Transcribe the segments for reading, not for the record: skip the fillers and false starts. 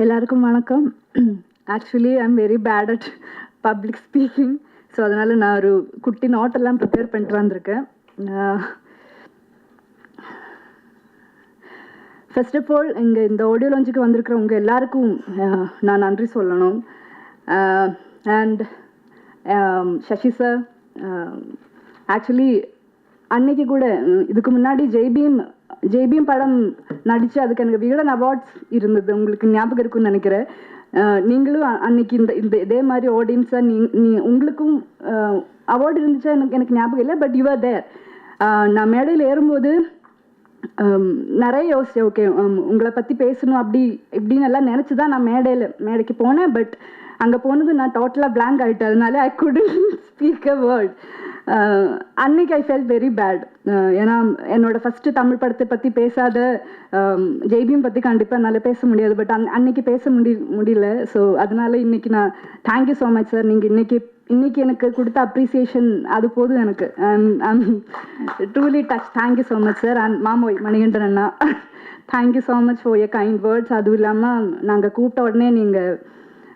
எல்லாருக்கும் வணக்கம். Actually I am very bad at public speaking. So அதனால் நான் ஒரு குட்டி நோட்டெல்லாம் ப்ரிப்பேர் பண்ணிட்டு வந்திருக்கேன். ஃபர்ஸ்ட் ஆஃப் ஆல் இங்கே இந்த ஆடியோ லான்ச்சுக்கு வந்திருக்கிறவங்க எல்லாருக்கும் நான் நன்றி சொல்லணும். அண்ட் சசி சார், ஆக்சுவலி அன்னைக்கு கூட இதுக்கு முன்னாடி ஜெய்பீம் படம் நடித்து அதுக்கு எனக்கு விகடன் அவார்ட்ஸ் இருந்தது, உங்களுக்கு ஞாபகம் இருக்குன்னு நினைக்கிறேன். நீங்களும் அன்னைக்கு இதே மாதிரி ஆடியன்ஸாக உங்களுக்கும் அவார்டு இருந்துச்சா எனக்கு ஞாபகம் இல்லை, பட் யூ ஆர் தேர். நான் மேடையில் ஏறும்போது நிறைய யோசிச்சேன், ஓகே உங்களை பற்றி பேசணும் அப்படி இப்படின்னு எல்லாம் நினச்சி தான் நான் மேடைக்கு போனேன். பட் அங்கே போனது நான் டோட்டலாக பிளாங்க் ஆகிட்டேன். அதனால ஐ குடன்ட் ஸ்பீக் அ வேர்ட். அன்னைக்கு ஐ ஃபெல்ட் வெரி பேட். ஏன்னா என்னோட ஃபஸ்ட்டு தமிழ் படத்தை பற்றி பேசாத ஜெய்பீம் பற்றி கண்டிப்பாக என்னால் பேச முடியாது. பட் அன்னைக்கு பேச முடியல. ஸோ அதனால இன்னைக்கு நான் தேங்க்யூ ஸோ மச் சார். நீங்கள் இன்னைக்கு எனக்கு கொடுத்த அப்ரிசியேஷன் அது போதும் எனக்கு. I'm truly touch. Thank you so much sir. And மாமோய் மணிகண்டன் அண்ணா, thank you so much for your kind words. அதுவும் இல்லாமல் நாங்கள் கூப்பிட்ட உடனே நீங்கள்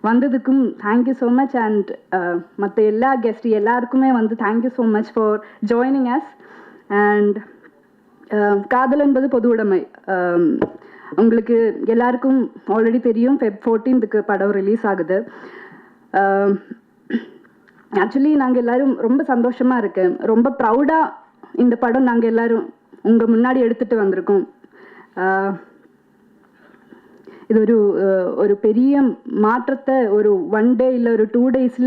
வந்ததுக்கும் தேங்க்யூ ஸோ மச். அண்ட் மற்ற எல்லா கெஸ்ட் எல்லாருக்குமே thank you so much for joining us. And காதல் என்பது பொது உடைமை. உங்களுக்கு எல்லாருக்கும் ஆல்ரெடி தெரியும், Feb 14th படம் ரிலீஸ் ஆகுது. ஆக்சுவலி நாங்கள் எல்லோரும் ரொம்ப சந்தோஷமாக இருக்கேன், ரொம்ப ப்ரௌடாக இந்த படம் நாங்கள் எல்லோரும் உங்கள் முன்னாடி எடுத்துகிட்டு வந்திருக்கோம். இது ஒரு பெரிய மாற்றத்தை ஒரு 1 day இல்லை ஒரு 2 days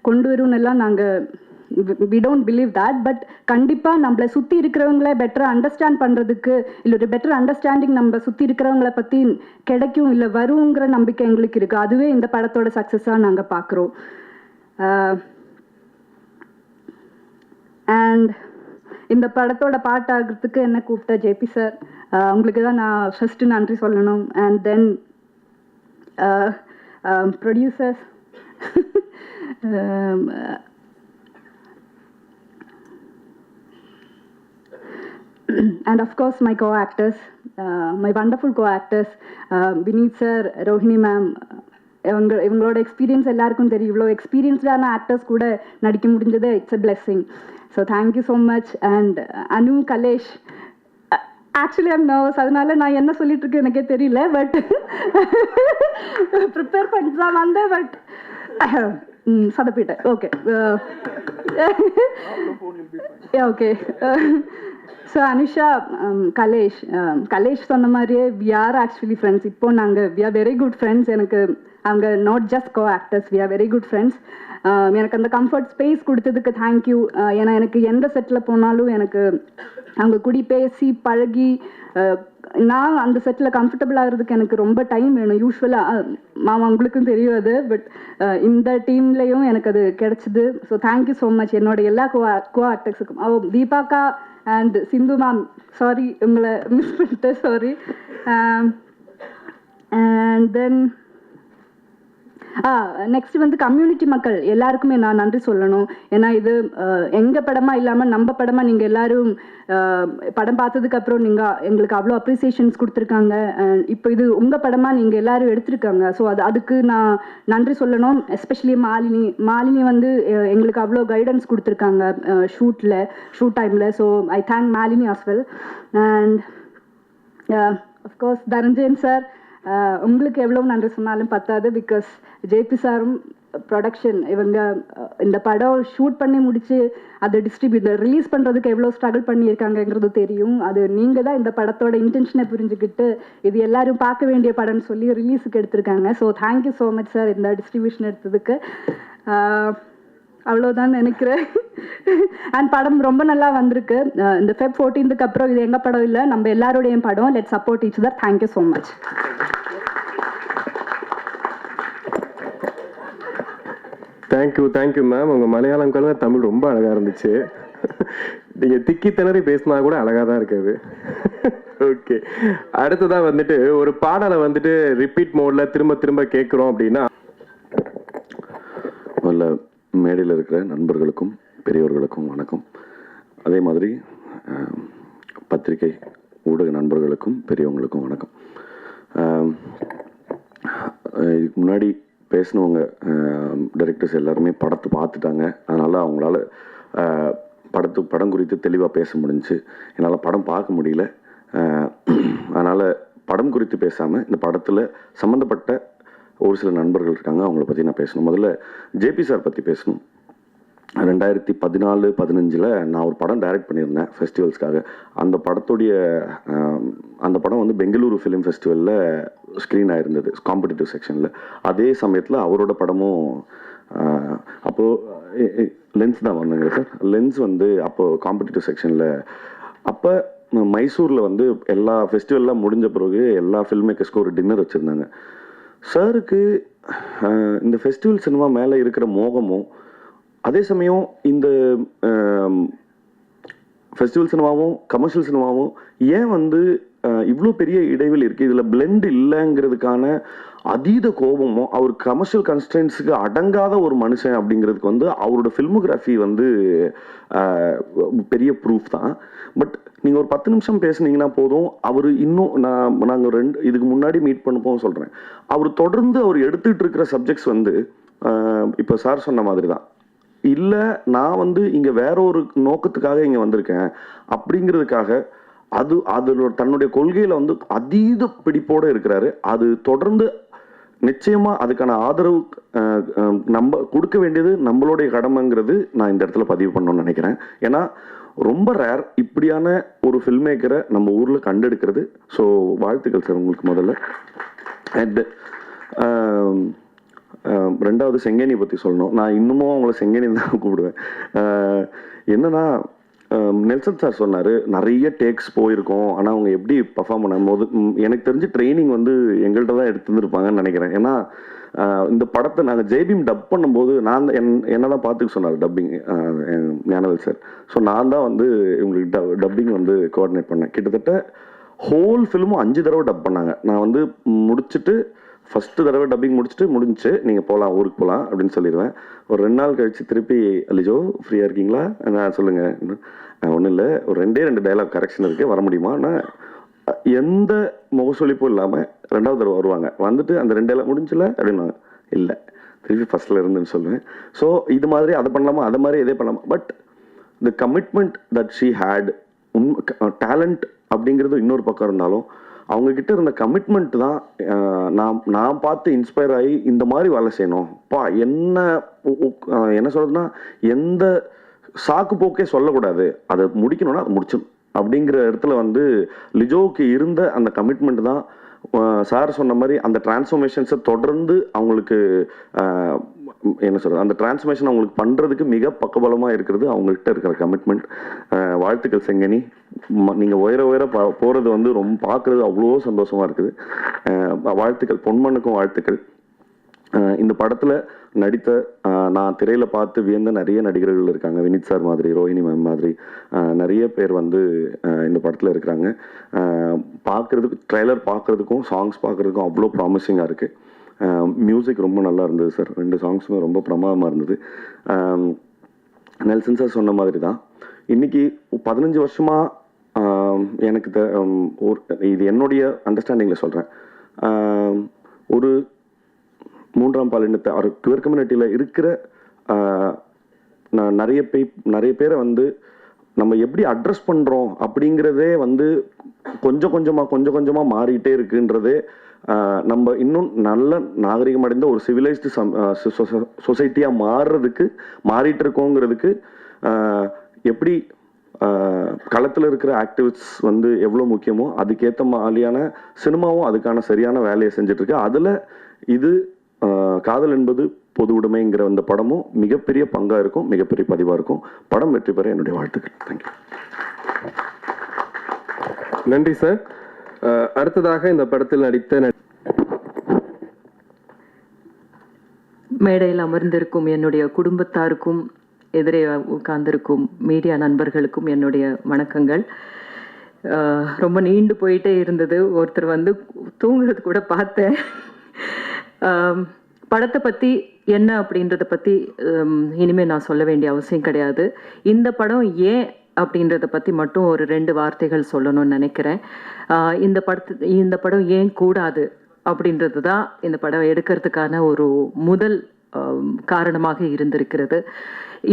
கொண்டு வரும்னெல்லாம் நாங்கள் we don't believe that. But கண்டிப்பாக நம்மளை சுற்றி இருக்கிறவங்கள பெட்டராக அண்டர்ஸ்டாண்ட் பண்ணுறதுக்கு இல்லை ஒரு பெட்டர் அண்டர்ஸ்டாண்டிங் நம்ம சுற்றி இருக்கிறவங்கள பற்றி கிடைக்கும் இல்லை வருங்கிற நம்பிக்கை எங்களுக்கு இருக்குது. அதுவே இந்த படத்தோட சக்ஸஸாக நாங்கள் பார்க்குறோம். அண்ட் இந்த படத்தோட பாட்டாகிறதுக்கு என்ன கூப்பிட்ட ஜேபி சார், உங்களுக்கு தான் நான் ஃபஸ்ட்டு நன்றி சொல்லணும். And then producers, and of course my co-actors, my wonderful co-actors, Vineet sir, Rohini ma'am. இவங்களோட எக்ஸ்பீரியன்ஸ் எல்லாருக்கும் தெரியும். இவ்வளோ எக்ஸ்பீரியன்ஸ்டான ஆக்டர்ஸ் கூட நடிக்க முடிஞ்சது, it's a blessing. So thank you so much. And Anu, Kalesh, actually I'm nervous, அதனால நான் என்ன சொல்லிட்டு இருக்கேன் எனக்கே தெரியல. பட் ப்ரிப்பேர் பண்ணிட்டு தான் வந்தேன். பட் சதப்பிட்டேன். Okay okay. So Anusha, Kalesh சொன்ன மாதிரியே வி ஆர் ஆக்சுவலி ஃப்ரெண்ட்ஸ். இப்போ we are very good friends. எனக்கு அவங்க not just co actors, we are very good friends. எனக்கு அந்த கம்ஃபர்ட் ஸ்பேஸ் கொடுத்ததுக்கு தேங்க்யூ. ஏன்னா எனக்கு எந்த செட்டில் போனாலும் எனக்கு அவங்க கூடி பேசி பழகி நான் அந்த செட்டில் கம்ஃபர்டபுள் ஆகிறதுக்கு எனக்கு ரொம்ப டைம் வேணும். யூஸ்வலாக மாமா உங்களுக்கும் தெரியும் அது. பட் இந்த டீம்லேயும் எனக்கு அது கிடச்சிது. ஸோ தேங்க்யூ ஸோ மச் என்னோட எல்லா கோ ஆக்டர்ஸுக்கும். தீபாக்கா அண்ட் சிந்து மேம், சாரி உங்களை மிஸ் பண்ணிட்டேன், sorry. And then next community மக்கள் எல்லாருக்குமே நான் நன்றி சொல்லணும். ஏன்னா இது எங்கள் படமாக இல்லாமல் நம்ம படமாக நீங்கள் எல்லோரும் படம் பார்த்ததுக்கப்புறம் நீங்கள் எங்களுக்கு அவ்வளோ அப்ரிசியேஷன்ஸ் கொடுத்துருக்காங்க. இப்போ இது உங்கள் படமாக நீங்கள் எல்லோரும் எடுத்திருக்காங்க. ஸோ அதுக்கு நான் நன்றி சொல்லணும். எஸ்பெஷலி மாலினி எங்களுக்கு அவ்வளோ கைடன்ஸ் கொடுத்துருக்காங்க ஷூட் டைமில். So I thank Malini as well. And of course Dhananjayan sir, உங்களுக்கு எவ்வளோ நன்றி சொன்னாலும் பத்தாது. பிகாஸ் ஜேபி சாரும் ப்ரொடக்ஷன் இவங்க இந்த படம் ஷூட் பண்ணி முடித்து அதை ரிலீஸ் பண்ணுறதுக்கு எவ்வளோ ஸ்ட்ரகிள் பண்ணியிருக்காங்கங்கிறது தெரியும். அது நீங்கள் தான் இந்த படத்தோட இன்டென்ஷனை புரிஞ்சுக்கிட்டு இது எல்லாரும் பார்க்க வேண்டிய படம்னு சொல்லி ரிலீஸுக்கு எடுத்திருக்காங்க. So thank you so much sir இந்த டிஸ்ட்ரிபியூஷன் எடுத்ததுக்கு. அவ்வளோதான் நினைக்கிறேன். அண்ட் படம் ரொம்ப நல்லா வந்திருக்கு. இந்த Feb 14th அப்புறம் இது எங்கள் படம் இல்லை, நம்ம எல்லாருடைய படம். Let support each other. Thank you so much. Thank you ma'am. உங்கள் மலையாளம் கலந்த தமிழ் ரொம்ப அழகாக இருந்துச்சு. நீங்கள் திக்கி திணறி பேசினா கூட அழகாக தான் இருக்காது. ஓகே, அடுத்ததாக ஒரு பாடலை ரிப்பீட் மோடில் திரும்ப திரும்ப கேட்குறோம் அப்படின்னா, மேடையில் இருக்கிற நண்பர்களுக்கும் பெரியவர்களுக்கும் வணக்கம். அதே மாதிரி பத்திரிகை ஊடக நண்பர்களுக்கும் பெரியவங்களுக்கும் வணக்கம். இதுக்கு முன்னாடி பேசினவங்க டைரக்டர்ஸ் எல்லாருமே படத்தை பார்த்துட்டாங்க. அதனால் அவங்களால படம் குறித்து தெளிவாக பேச முடிஞ்சுச்சு. என்னால் படம் பார்க்க முடியல. அதனால் படம் குறித்து பேசாமல் இந்த படத்தில் சம்மந்தப்பட்ட ஒரு சில நண்பர்கள் இருக்காங்க, அவங்கள பற்றி நான் பேசணும். முதல்ல ஜேபி சார் பற்றி பேசணும். 2014-15 நான் ஒரு படம் டைரக்ட் பண்ணியிருந்தேன் ஃபெஸ்டிவல்ஸ்க்காக. அந்த படம் வந்து பெங்களூரு ஃபிலிம் ஃபெஸ்டிவலில் ஸ்க்ரீன் ஆகிருந்தது காம்படிட்டிவ் செக்ஷனில். அதே சமயத்தில் அவரோட படமும் அப்போது லென்ஸ் தான் வந்தாங்க சார். லென்ஸ் வந்து அப்போது காம்படிட்டிவ் செக்ஷனில் அப்போ மைசூரில் வந்து எல்லா ஃபெஸ்டிவல்லாம் முடிஞ்ச பிறகு எல்லா ஃபில்ம் மேக்கர்ஸ்க்கும் ஒரு டின்னர் வச்சுருந்தாங்க. சாருக்கு இந்த ஃபெஸ்டிவல் சினிமா மேலே இருக்கிற மோகமும் அதே சமயம் இந்த ஃபெஸ்டிவல் சினிமாவும் கமர்ஷியல் சினிமாவும் ஏன் வந்து இவ்வளோ பெரிய இடைவெளி இருக்குது, இதில் பிளெண்ட் இல்லைங்கிறதுக்கான அதீத கோபமும் அவர் கமர்ஷியல் கன்ஸ்டன்ஸுக்கு அடங்காத ஒரு மனுஷன் அப்படிங்கிறதுக்கு வந்து அவரோட ஃபில்மோகிராஃபி வந்து பெரிய ப்ரூஃப் தான். பட் நீங்கள் ஒரு 10 நிமிஷம் பேசுனீங்கன்னா போதும், அவர் இன்னும் நாங்கள் இதுக்கு முன்னாடி மீட் பண்ணப்போம் சொல்கிறேன், அவர் தொடர்ந்து அவர் எடுத்துகிட்டு இருக்கிற சப்ஜெக்ட்ஸ் வந்து இப்போ சார் சொன்ன மாதிரி தான். இல்லை நான் வந்து இங்கே வேற ஒரு நோக்கத்துக்காக இங்கே வந்திருக்கேன் அப்படிங்கிறதுக்காக அதோட தன்னுடைய கொள்கையில் வந்து அதீத பிடிப்போடு இருக்கிறாரு. அது தொடர்ந்து நிச்சயமாக அதுக்கான ஆதரவு நம்ம கொடுக்க வேண்டியது நம்மளுடைய கடமைங்கிறது நான் இந்த இடத்துல பதிவு பண்ணணும்னு நினைக்கிறேன். ஏன்னா ரொம்ப ரேர் இப்படியான ஒரு ஃபில்ம் மேக்கரை நம்ம ஊரில் கண்டெடுக்கிறது. ஸோ வாழ்த்துக்கள் சார் உங்களுக்கு முதல்ல. அண்ட் ரெண்டாவது செங்கேனியை பற்றி சொல்லணும். நான் இன்னமும் அவங்கள செங்கேனி தான் கூப்பிடுவேன். என்னன்னா நெல்சன் சார் சொன்னார் நிறைய டேக்ஸ் போயிருக்கோம், ஆனால் அவங்க எப்படி பர்ஃபார்ம் பண்ணும்போது எனக்கு தெரிஞ்சு ட்ரைனிங் வந்து எங்கள்கிட்ட தான் எடுத்துருந்துருப்பாங்கன்னு நினைக்கிறேன். ஏன்னா இந்த படத்தை நாங்கள் ஜெய்பீம் டப் பண்ணும்போது நான் என்ன தான் பார்த்துக்க சொன்னார் டப்பிங் ஞானவேல் சார். ஸோ நான் தான் வந்து இவங்களுக்கு டப்பிங் வந்து கோஆர்டினேட் பண்ணேன். கிட்டத்தட்ட ஹோல் ஃபிலிமும் 5 தடவை டப் பண்ணாங்க. நான் வந்து முடிச்சுட்டு ஃபஸ்ட்டு தடவை டப்பிங் முடிஞ்சிச்சு, நீங்கள் போகலாம் ஊருக்கு போகலாம் அப்படின்னு சொல்லிடுவேன். ஒரு 2 நாள் கழித்து திருப்பி அலிஜோ ஃப்ரீயாக இருக்கீங்களா, நான் சொல்லுங்கள், ஒன்றும் இல்லை, ஒரு 2 டைலாக் கரெக்ஷன் இருக்குது, வர முடியுமா? நான் எந்த முகசொலிப்பும் இல்லாமல் 2வது தடவை வருவாங்க. வந்துட்டு அந்த 2 டைலாக் முடிஞ்சில்ல அப்படின்வாங்க, இல்லை திருப்பி ஃபஸ்ட்டில் இருந்துன்னு சொல்லுவேன். ஸோ இது மாதிரி அதை பண்ணலாமா, அதை மாதிரி இதே பண்ணலாமா. But the commitment that she had, talent அப்படிங்கிறது இன்னொரு பக்கம் இருந்தாலும் அவங்கக்கிட்ட இருந்த கமிட்மெண்ட் தான் நான் பார்த்து இன்ஸ்பயர் ஆகி இந்த மாதிரி வேலை செய்யணும். என்ன சொல்றதுன்னா, எந்த சாக்கு போக்கே சொல்லக்கூடாது, அதை முடிக்கணும்னா அதை முடிச்சிடும் அப்படிங்கிற இடத்துல வந்து லிஜோவுக்கு இருந்த அந்த கமிட்மெண்ட் தான் சார் சொன்ன மாதிரி அந்த டிரான்ஸ்ஃபர்மேஷன்ஸை தொடர்ந்து அவங்களுக்கு என்ன சொல்கிறது, அந்த டிரான்ஸ்ஃபர்மேஷன் அவங்களுக்கு பண்ணுறதுக்கு மிக பக்கபலமாக இருக்கிறது அவங்கள்ட்ட இருக்கிற கமிட்மெண்ட். வாழ்த்துக்கள் செங்கனி, நீங்கள் உயர போகிறது வந்து ரொம்ப பார்க்குறது அவ்வளோ சந்தோஷமாக இருக்குது. வாழ்த்துக்கள், பொன்மனுக்கும் வாழ்த்துக்கள். இந்த படத்தில் நடித்த நான் திரையில் பார்த்து வியந்த நிறைய நடிகர்கள் இருக்காங்க. வினித் சார் மாதிரி, ரோஹிணி மேம் மாதிரி நிறைய பேர் வந்து இந்த படத்தில் இருக்கிறாங்க. பார்க்குறதுக்கு ட்ரெய்லர் பார்க்குறதுக்கும் சாங்ஸ் பார்க்குறதுக்கும் அவ்வளோ ப்ராமிசிங்காக இருக்குது. மியூசிக் ரொம்ப நல்லா இருந்தது சார், 2 சாங்ஸுமே ரொம்ப பிரமாதமாக இருந்தது. நெல்சன் சார் சொன்ன மாதிரி தான் இன்றைக்கி 15 வருஷமாக எனக்கு இது என்னுடைய அண்டர்ஸ்டாண்டிங்கில் சொல்கிறேன், ஒரு 3ஆம் பாலினத்தை குயர் கம்யூனிட்டியில் இருக்கிற நிறைய பேரை வந்து நம்ம எப்படி அட்ரஸ் பண்ணுறோம் அப்படிங்கிறதே வந்து கொஞ்சம் கொஞ்சமாக மாறிட்டே இருக்குன்றதே நம்ம இன்னும் நல்ல நாகரிகம் அடைந்த ஒரு சிவிலைஸ்டு சொசைட்டியாக மாறிட்டு இருக்கோங்கிறதுக்கு எப்படி களத்தில் இருக்கிற ஆக்டிவிஸ்ட் வந்து எவ்வளோ முக்கியமோ அதுக்கேற்ற மாதிரியான சினிமாவும் அதுக்கான சரியான வேலையை செஞ்சிட்ருக்கு. அதில் இது காதல் என்பது பொது உடைமைங்கிற அந்த படமும் மிகப்பெரிய பங்காக இருக்கும், மிகப்பெரிய பதிவாக இருக்கும். படம் வெற்றி பெற என்னுடைய வாழ்த்துக்கள். தேங்க்யூ. நன்றி சார். அடுத்ததாக இந்த படத்தில் நடித்த மேடையில் அமர்ந்திருக்கும் என்னுடைய குடும்பத்தாருக்கும் எதிரே உட்கார்ந்திருக்கும் மீடியா நண்பர்களுக்கும் என்னுடைய வணக்கங்கள். ரொம்ப நீண்டு போயிட்டே இருந்தது, ஒருத்தர் வந்து தூங்குறது கூட பார்த்தேன். படத்தை பற்றி என்ன அப்படின்றத பற்றி இனிமேல் நான் சொல்ல வேண்டிய அவசியம் கிடையாது. இந்த படம் ஏன் அப்படின்றத பற்றி மட்டும் ஒரு 2 வார்த்தைகள் சொல்லணும்னு நினைக்கிறேன். இந்த படம் ஏன் கூடாது அப்படின்றது தான் இந்த படம் எடுக்கிறதுக்கான ஒரு முதல் காரணமாக இருந்திருக்கிறது.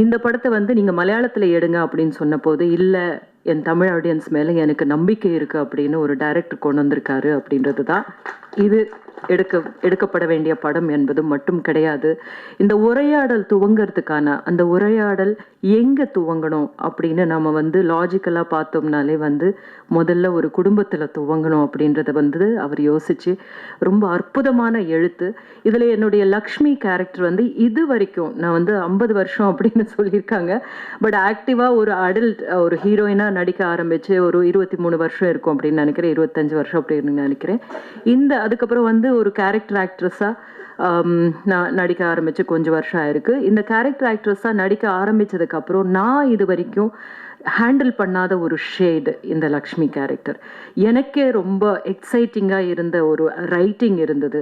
இந்த படத்தை வந்து நீங்கள் மலையாளத்தில் எடுங்க அப்படின்னு சொன்ன போது, இல்லை என் தமிழ் ஆடியன்ஸ் மேலே எனக்கு நம்பிக்கை இருக்குது அப்படின்னு ஒரு டைரக்டர் கொண்டு வந்திருக்காரு. அப்படின்றது தான் இது எடுக்கப்பட வேண்டிய படம் என்பது மட்டும் கிடையாது. இந்த உரையாடல் துவங்கிறதுக்கான அந்த உரையாடல் எங்கே துவங்கணும் அப்படின்னு நம்ம வந்து லாஜிக்கலாக பார்த்தோம்னாலே வந்து முதல்ல ஒரு குடும்பத்தில் துவங்கணும் அப்படின்றத வந்து அவர் யோசித்து ரொம்ப அற்புதமான எழுத்து. இதில் என்னுடைய லக்ஷ்மி கேரக்டர் வந்து இது வரைக்கும் நான் வந்து 50 வருஷம் அப்படின்னு சொல்லியிருக்காங்க. பட் ஆக்டிவாக ஒரு அடல்ட் ஒரு ஹீரோயினாக நடிக்க ஆரம்பித்து ஒரு 23 வருஷம் இருக்கும் அப்படின்னு நினைக்கிறேன், 25 வருஷம் அப்படின்னு நினைக்கிறேன். அதுக்கப்புறம் வந்து ஒரு கேரக்டர் ஆக்ட்ரஸாக நான் நடிக்க ஆரம்பித்து கொஞ்சம் வருஷம் ஆயிருக்கு. இந்த கேரக்டர் ஆக்ட்ரஸாக நடிக்க ஆரம்பித்ததுக்கப்புறம் நான் இது வரைக்கும் ஹேண்டில் பண்ணாத ஒரு ஷேடு இந்த லக்ஷ்மி கேரக்டர். எனக்கே ரொம்ப எக்ஸைட்டிங்காக இருந்த ஒரு ரைட்டிங் இருந்தது.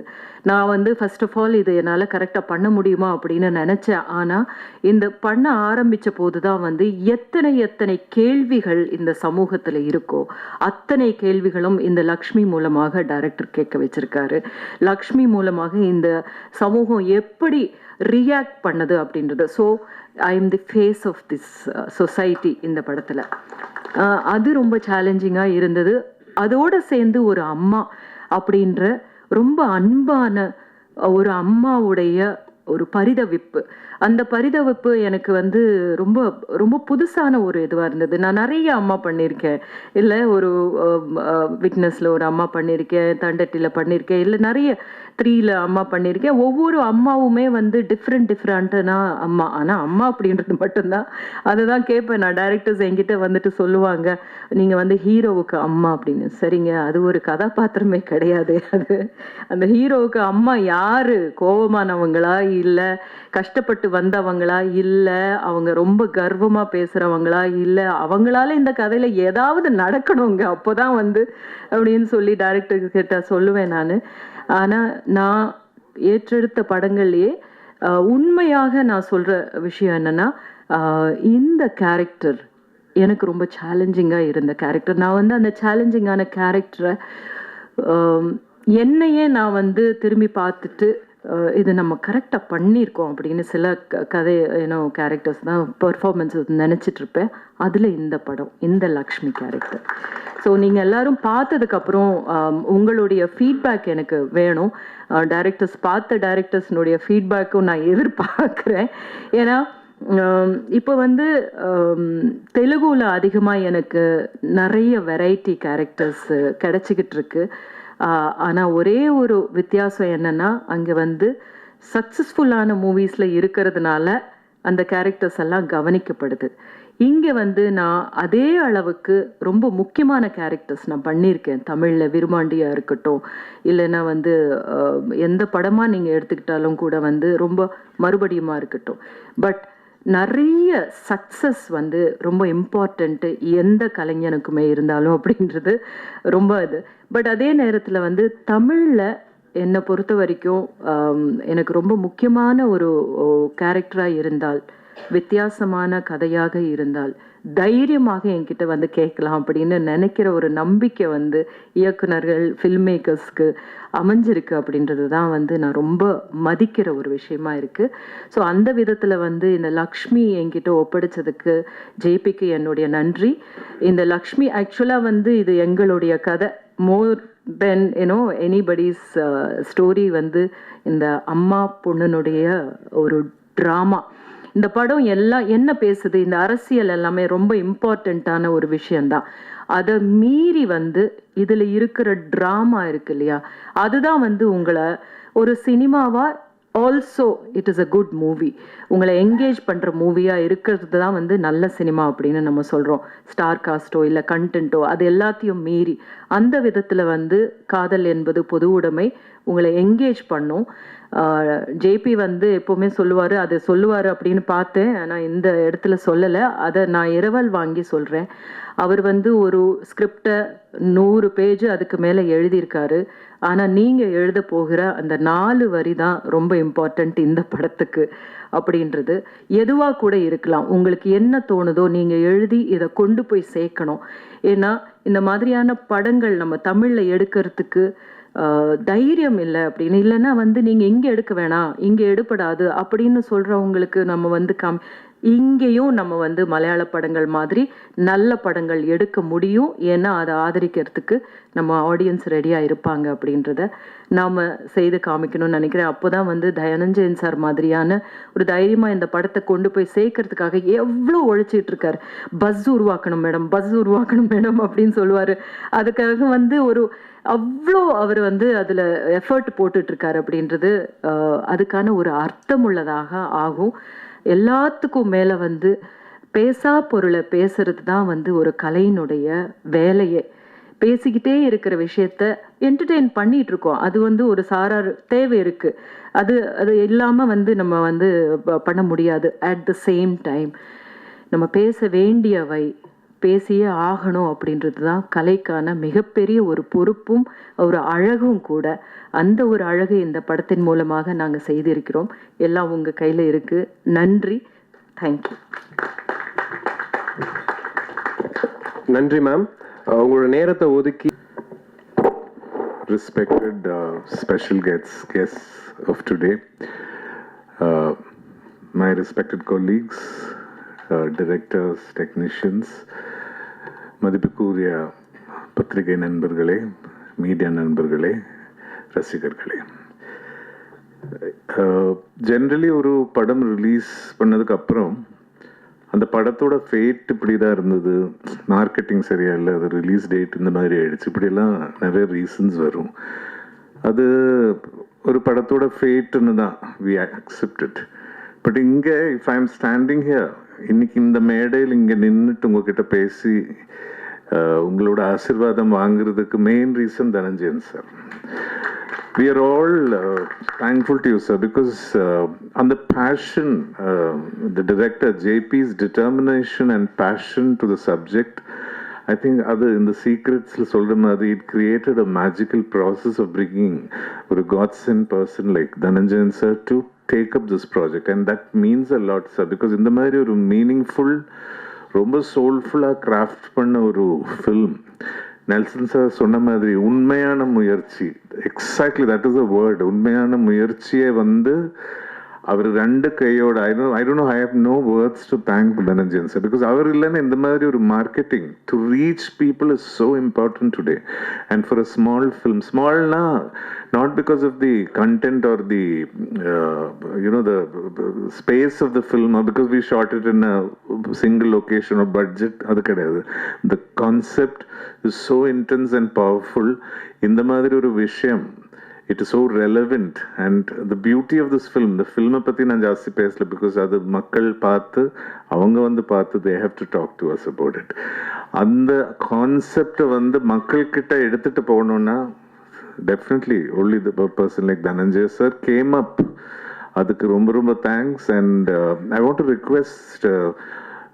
நான் வந்து ஃபர்ஸ்ட் ஆஃப் ஆல் இது என்னால் கரெக்டாக பண்ண முடியுமா அப்படின்னு நினச்சேன். ஆனால் இந்த பண்ண ஆரம்பித்த போது தான் வந்து எத்தனை கேள்விகள் இந்த சமூகத்தில் இருக்கோ அத்தனை கேள்விகளும் இந்த லக்ஷ்மி மூலமாக டைரக்டர் கேட்க வச்சிருக்காரு. லக்ஷ்மி மூலமாக இந்த சமூகம் எப்படி ரியாக்ட் பண்ணது அப்படின்றது. So I am the face of this society இந்த படத்தில். அது ரொம்ப சேலஞ்சிங்காக இருந்தது. அதோடு சேர்ந்து ஒரு அம்மா அப்படின்ற ரொம்ப அன்பான ஒரு அம்மாவுடைய ஒரு பரிதவிப்பு, அந்த பரிதவிப்பு எனக்கு வந்து ரொம்ப ரொம்ப புதுசான ஒரு இதுவாக இருந்தது. நான் நிறைய அம்மா பண்ணியிருக்கேன், இல்லை ஒரு விட்னஸில் ஒரு அம்மா பண்ணியிருக்கேன், தண்டட்டியில் பண்ணியிருக்கேன், இல்லை நிறைய 3ல அம்மா பண்ணியிருக்கேன். ஒவ்வொரு அம்மாவுமே வந்து டிஃப்ரெண்ட்டான அம்மா. ஆனால் அம்மா அப்படின்றது மட்டும்தான், அதை தான் கேட்பேன் நான். டைரக்டர்ஸ் என்கிட்ட வந்துட்டு சொல்லுவாங்க, நீங்கள் வந்து ஹீரோவுக்கு அம்மா அப்படின்னு. சரிங்க, அது ஒரு கதாபாத்திரமே கிடையாது. அது அந்த ஹீரோவுக்கு அம்மா யார்? கோபமானவங்களா, இல்லை கஷ்டப்பட்டு வந்தவங்களா, இல்லை அவங்க ரொம்ப கர்வமாக பேசுகிறவங்களா, இல்லை அவங்களால இந்த கதையில் ஏதாவது நடக்கணுங்க அப்போதான் வந்து அப்படின்னு சொல்லி டைரக்டர் கிட்ட சொல்லுவேன் நான். ஆனால் நான் ஏற்றெடுத்த படங்கள்லேயே உண்மையாக நான் சொல்கிற விஷயம் என்னென்னா, இந்த கேரக்டர் எனக்கு ரொம்ப சேலஞ்சிங்காக இருந்த கேரக்டர். நான் வந்து அந்த சேலஞ்சிங்கான கேரக்டரை என்னையே நான் வந்து திரும்பி பார்த்துட்டு இது நம்ம கரெக்டாக பண்ணியிருக்கோம் அப்படின்னு சில கதை கேரக்டர்ஸ் தான் பெர்ஃபார்மன்ஸ் நினச்சிட்ருப்பேன். அதில் இந்த படம், இந்த லக்ஷ்மி கேரக்டர். ஸோ நீங்கள் எல்லோரும் பார்த்ததுக்கப்புறம் உங்களுடைய ஃபீட்பேக் எனக்கு வேணும். பார்த்த டைரக்டர்ஸ்னுடைய ஃபீட்பேக்கும் நான் எதிர்பார்க்குறேன். ஏன்னா இப்போ வந்து தெலுங்குல அதிகமாக எனக்கு நிறைய வெரைட்டி கேரக்டர்ஸ் கிடைச்சிக்கிட்டு இருக்கு. ஆனால் ஒரே ஒரு வித்தியாசம் என்னென்னா, அங்கே வந்து சக்ஸஸ்ஃபுல்லான மூவிஸில் இருக்கிறதுனால அந்த கேரக்டர்ஸ் எல்லாம் கவனிக்கப்படுது. இங்கே வந்து நான் அதே அளவுக்கு ரொம்ப முக்கியமான கேரக்டர்ஸ் நான் பண்ணியிருக்கேன். தமிழில் விருமாண்டியாக இருக்கட்டும், இல்லைன்னா வந்து எந்த படமாக நீங்கள் எடுத்துக்கிட்டாலும் கூட வந்து ரொம்ப மறுபடியுமா இருக்கட்டும். பட் நிறைய சக்ஸஸ் வந்து ரொம்ப இம்பார்ட்டண்ட்டு எந்த கலைஞனுக்குமே இருந்தாலும் அப்படின்றது ரொம்ப இது. பட் அதே நேரத்தில் வந்து தமிழில் என்னை பொறுத்த வரைக்கும் எனக்கு ரொம்ப முக்கியமான ஒரு கேரக்டராக இருந்தால், வித்தியாசமான கதையாக இருந்தால், தைரியமாக என்கிட்ட வந்து கேட்கலாம் அப்படின்னு நினைக்கிற ஒரு நம்பிக்கை வந்து இயக்குனர்கள், ஃபில்ம் மேக்கர்ஸ்க்கு அமைஞ்சிருக்கு. அப்படின்றது தான் வந்து நான் ரொம்ப மதிக்கிற ஒரு விஷயமா இருக்குது. ஸோ அந்த விதத்தில் வந்து இந்த லக்ஷ்மி என்கிட்ட ஒப்படைச்சதுக்கு ஜேபிக்கு என்னுடைய நன்றி. இந்த லக்ஷ்மி ஆக்சுவலாக வந்து இது எங்களுடைய கதை, மோர் தென் எனிபடிஸ் ஸ்டோரி. வந்து இந்த அம்மா பொண்ணுனுடைய ஒரு ட்ராமா. இந்த படம் எல்லாம் என்ன பேசுது, இந்த அரசியல் எல்லாமே ரொம்ப இம்பார்ட்டண்ட்டான ஒரு விஷயந்தான். அதை மீறி வந்து இதில் இருக்கிற ட்ராமா இருக்கு இல்லையா, அதுதான் வந்து உங்களை ஒரு சினிமாவாக also it is a good movie, உங்களை என்கேஜ் பண்ணுற மூவியாக இருக்கிறது தான் வந்து நல்ல சினிமா அப்படின்னு நம்ம சொல்கிறோம். ஸ்டார் காஸ்ட்டோ இல்லை கண்டென்ட்டோ அது எல்லாத்தையும் மீறி அந்த விதத்தில் வந்து காதல் என்பது பொது உடைமை, உங்களை என்கேஜ் பண்ணும். ஜேபி வந்து எப்போவுமே சொல்லுவார், அது சொல்லுவார் அப்படின்னு பார்த்தேன், ஆனால் இந்த இடத்துல சொல்லலை. அதை நான் இரவல் வாங்கி சொல்கிறேன். அவர் வந்து ஒரு ஸ்கிரிப்டை 100 பேஜ் அதுக்கு மேலே எழுதியிருக்காரு. ஆனால் நீங்கள் எழுத போகிற அந்த 4 வரி தான் ரொம்ப இம்பார்ட்டண்ட் இந்த படத்துக்கு அப்படின்றது. எதுவாக கூட இருக்கலாம், உங்களுக்கு என்ன தோணுதோ நீங்கள் எழுதி இதை கொண்டு போய் சேர்க்கணும். ஏன்னா இந்த மாதிரியான படங்கள் நம்ம தமிழில் எடுக்கிறதுக்கு தைரியம் இல்லை அப்படின்னு, இல்லைன்னா வந்து நீங்கள் இங்கே எடுக்க வேணாம், இங்கே எடுப்படாது அப்படின்னு சொல்கிறவங்களுக்கு நம்ம வந்து இங்கேயும் நம்ம வந்து மலையாள படங்கள் மாதிரி நல்ல படங்கள் எடுக்க முடியும். ஏன்னா அதை ஆதரிக்கிறதுக்கு நம்ம ஆடியன்ஸ் ரெடியாக இருப்பாங்க அப்படின்றத நாம் செய்து காமிக்கணும்னு நினைக்கிறேன். அப்போ தான் வந்து தனஞ்சயன் சார் மாதிரியான ஒரு தைரியமாக இந்த படத்தை கொண்டு போய் சேர்க்கறதுக்காக எவ்வளோ உழைச்சிட்டு இருக்காரு. பஸ் உருவாக்கணும் மேடம் அப்படின்னு சொல்லுவார். அதுக்காக வந்து அவ்வளோ அவர் வந்து அதில் எஃபர்ட் போட்டுட்ருக்காரு அப்படின்றது அதுக்கான ஒரு அர்த்தமுள்ளதாக ஆகும். எல்லாத்துக்கும் மேலே வந்து பேசா பொருளை பேசுறது தான் வந்து ஒரு கலையினுடைய வேலையே. பேசிக்கிட்டே இருக்கிற விஷயத்த என்டர்டெயின் பண்ணிட்டு இருக்கோம், அது வந்து ஒரு சாரார் தேவை இருக்கு, அது இல்லாமல் வந்து நம்ம வந்து பண்ண முடியாது. அட் த சேம் டைம் நம்ம பேச வேண்டியவை பேசியே ஆகணும் அப்படின்றது தான் கலைக்கான மிகப்பெரிய ஒரு பொறுப்பும் ஒரு அழகும் கூட. அந்த ஒரு அழகு இந்த படத்தின் மூலமாக நாங்கள் செய்திருக்கிறோம். எல்லாம் உங்கள் கையில் இருக்கு. நன்றி, தேங்க்யூ. நன்றி மேம். உங்களோட நேரத்தை ஒதுக்கி respected special guests of today, my respected colleagues, directors, technicians, மதிப்புக்குரிய பத்திரிகை நண்பர்களே, மீடியா நண்பர்களே, ரசிகர்களே, ஜென்ரலி ஒரு படம் ரிலீஸ் பண்ணதுக்கு அப்புறம் அந்த படத்தோட ஃபேட் இப்படி தான் இருந்தது, மார்க்கெட்டிங் சரியா இல்லை, அது ரிலீஸ் டேட் இந்த மாதிரி ஆயிடுச்சு, இப்படியெல்லாம் நிறைய ரீசன்ஸ் வரும். அது ஒரு படத்தோட ஃபேட்டுன்னு தான் வி அக்செப்டட். பட் இங்கே if I am standing here, இன்னைக்கு இந்த மேடையில் இங்கே நின்றுட்டு உங்ககிட்ட பேசி உங்களோட ஆசீர்வாதம் வாங்குறதுக்கு main reason Dhananjayan sir. We are all thankful to you, sir, because on the passion, the director JP's determination and passion to the subject, I think other in the secrets, it created a magical process of bringing a godsend person like Dhananjayan sir to take up this project, and that means a lot, sir, because in the மாதிரி ஒரு meaningful, ரொம்ப soulful-ஆ craft பண்ண ஒரு film, Nelson sir சொன்ன மாதிரி உண்மையான முயற்சி, exactly that is a word, உண்மையான முயற்சியை வந்து அவர் ரெண்டு கையோட, I don't know, I have no words to thank Dhananjayan sir, because அவர் இல்லைன்னா இந்த மாதிரி ஒரு marketing to reach people is so important today. And for a small film, ஸ்மால்னா not because of the content or the the space of the film, or because we shot it in a single location or budget, adu kedayadu. The concept is so intense and powerful. Indha madiri oru vishayam, it is so relevant, and the beauty of this film, the film patti nan jaasti pesala because adu makkal paathu avanga vandu paathu, they have to talk to us about it. And the concept vandu makkal kitta eduthittu poganona, definitely only the person like Dhananjay sir came up. Adukku romba thanks, and I want to request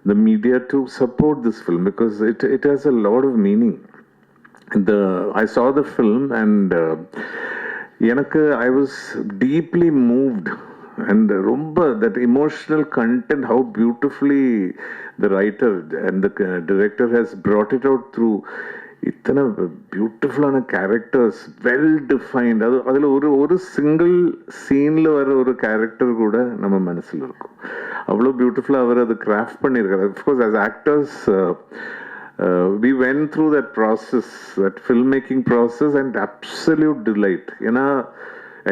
the media to support this film because it has a lot of meaning. I saw the film and I was deeply moved, and romba that emotional content, how beautifully the writer and the director has brought it out through இத்தனை பியூட்டிஃபுல்லான characters, well defined. அதில் ஒரு single சீனில் வர ஒரு character கூட நம்ம மனசில் இருக்கும். அவ்வளோ பியூட்டிஃபுல்லாக அவர் அதை கிராஃப்ட் பண்ணியிருக்காரு. Of course as actors we went through that process, that filmmaking process, and absolute delight. ஏன்னா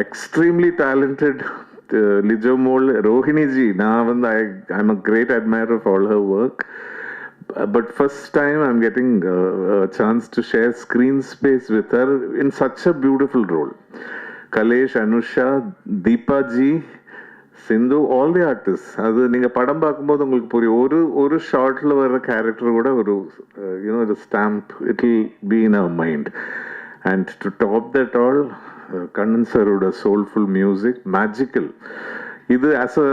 extremely talented Lijo mole, Rohini G, நான் வந்து I'm a great admirer of all her work. But first time I'm getting a chance to share screen space with her in such a beautiful role. Kalesh, Anusha, Deepa ji, Sindhu, all the artists. அது நீங்க படம் பார்க்கும்போது உங்களுக்கு புரியும். ஒரு ஷார்ட்ல வர character கூட ஒரு the stamp, it will be in our mind. And to top that all, Kannan sir oda soulful music, magical. இது as a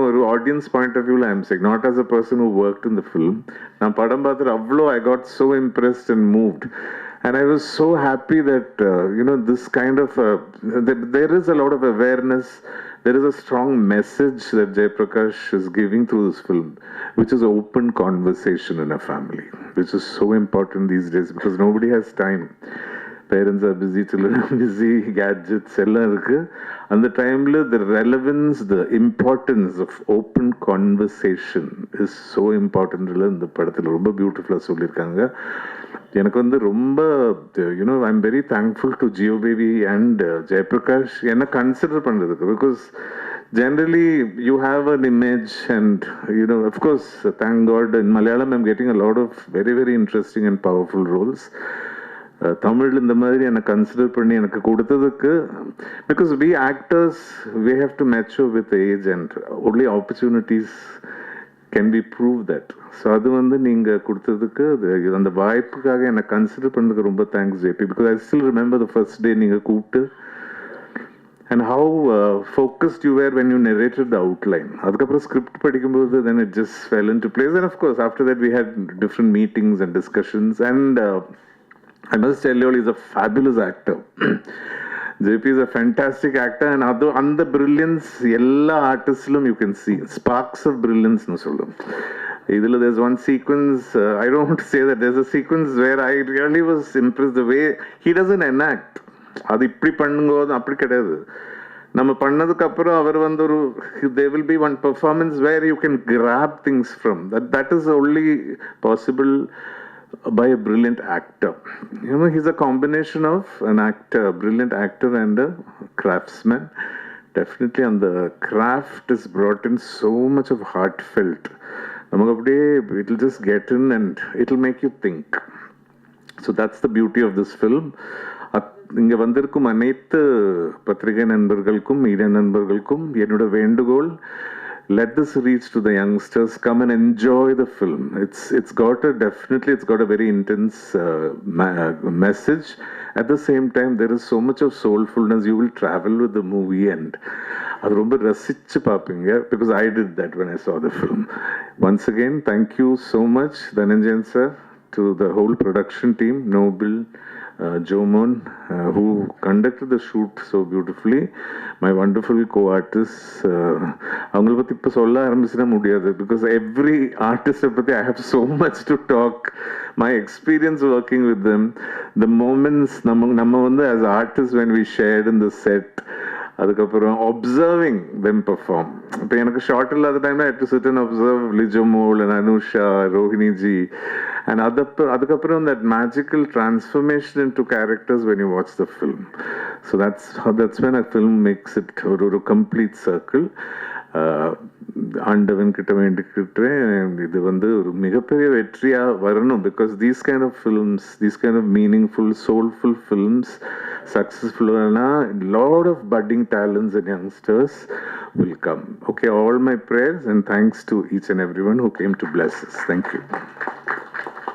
ஒரு audience point of view I am saying, not as a person who worked in the film. நான் படம் பார்த்துட்டு அவ்வளோ I got so impressed and moved, and I was so happy that this kind of there is a lot of awareness, there is a strong message that Jayaprakash is giving through this film, which is open conversation in a family, which is so important these days because nobody has time. Parents are busy, children are busy, gadgets, எல்லாம் இருக்கு. அந்த டைம்ல the relevance, the importance of open conversation is so important. இந்த படத்தில் ரொம்ப பியூட்டிஃபுல்லாக சொல்லியிருக்காங்க. எனக்கு வந்து ரொம்ப you know I am very thankful to Jio baby and Jayaprakash என்ன கன்சிடர் பண்ணுறதுக்கு because generally you have an image and you know of course thank God in Malayalam I'm getting a lot of very very interesting and powerful roles. Tamil இந்த மாதிரி என்னை consider பண்ணி எனக்கு கொடுத்ததுக்கு because we actors we have to mature with age and only opportunities can be prove that. So அது வந்து நீங்கள் கொடுத்ததுக்கு அந்த வாய்ப்புக்காக என்னை கன்சிடர் பண்ணதுக்கு ரொம்ப thanks JP because I still remember the first day நீங்கள் கூப்பிட்டு and how focused you were when you narrated the outline. அதுக்கப்புறம் ஸ்கிரிப்ட் படிக்கும்போது then it just fell into place and of course after that we had different meetings and discussions and I must tell you all he's a fabulous actor. JP is a fantastic actor and அந்த brilliance எல்லா ஆர்டிஸ்ட்லும் you can see sparks of brilliance னு சொல்லும். இதில் there's one sequence I don't want to say that there's a sequence where I really was impressed the way he doesn't enact. அது இப்படி பண்ணும்போது அப்படி கிடையாது. நம்ம பண்ணதுக்கு அப்புறம் அவர் வந்து ஒரு there will be one performance where you can grab things from that is only possible by a brilliant actor. You know, he's a combination of an actor, a brilliant actor and a craftsman. Definitely, and the craft is brought in so much of heartfelt. It'll just get in and it'll make you think. So that's the beauty of this film. இங்கே வந்திருக்கும் அனைத்து பத்திரிகை நண்பர்களுக்கும் media நண்பர்களுக்கும் என்னோட வேண்டுகோள், let this reach to the youngsters, come and enjoy the film. It's got a very intense message. At the same time there is so much of soulfulness. You will travel with the movie and அது ரொம்ப ரசிச்சு பார்ப்பீங்க because I did that when I saw the film. Once again thank you so much Dhananjayan sir, to the whole production team, Noble, Jomon, who conducted the shoot so beautifully, my wonderful co-artists. அவங்கள பற்றி இப்போ சொல்ல ஆரம்பிச்சுனா முடியாது because every artist பற்றி I have so much to talk. My experience working with them, the moments நம்ம வந்து as artists when we shared in the set, அதுக்கப்புறம் observing them perform. இப்போ எனக்கு ஷார்ட் இல்லாத டைம்ல I had to sit and observe Lijomol and Anusha, Rohini ji, and அதுக்கப்புறம் that magical transformation into characters when you watch the film. So that's when a film makes it a complete circle. ஆண்டவன் கிட்ட வேண்டிக்கிட்டேன் இது வந்து ஒரு மிகப்பெரிய வெற்றியா வரணும் because these kind of films, these kind of meaningful soulful films successful na lot of budding talents and youngsters will come. Okay, all my prayers and thanks to each and everyone who came to bless us. Thank you.